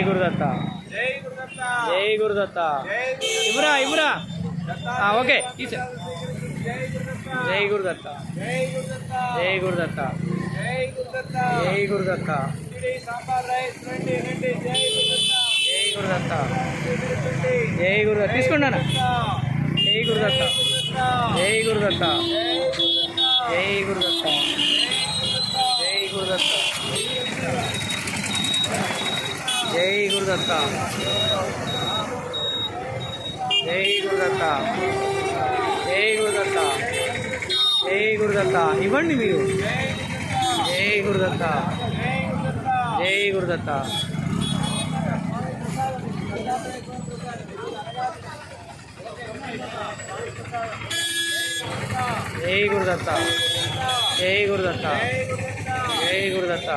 గురుదత్త జై గురుదత్త ఇవ్వరా ఇవ్వరా ఓకే జై గురుదత్త జై గురుదత్త జై గురుదత్త జై గురుదత్త జై గురుదత్త తీసుకున్నాను జై గురుదత్త జై గురుదత్త జై గురుదత్త జై గురుదత్త జై గురుదత్త జై గురుదత్త జై గురుదత్త జై గురుదత్త ఇవ్వండి మీరు జై గురుదత్త జై గురుదత్త జై గురుదత్త జై గురుదత్త జై గురుదత్త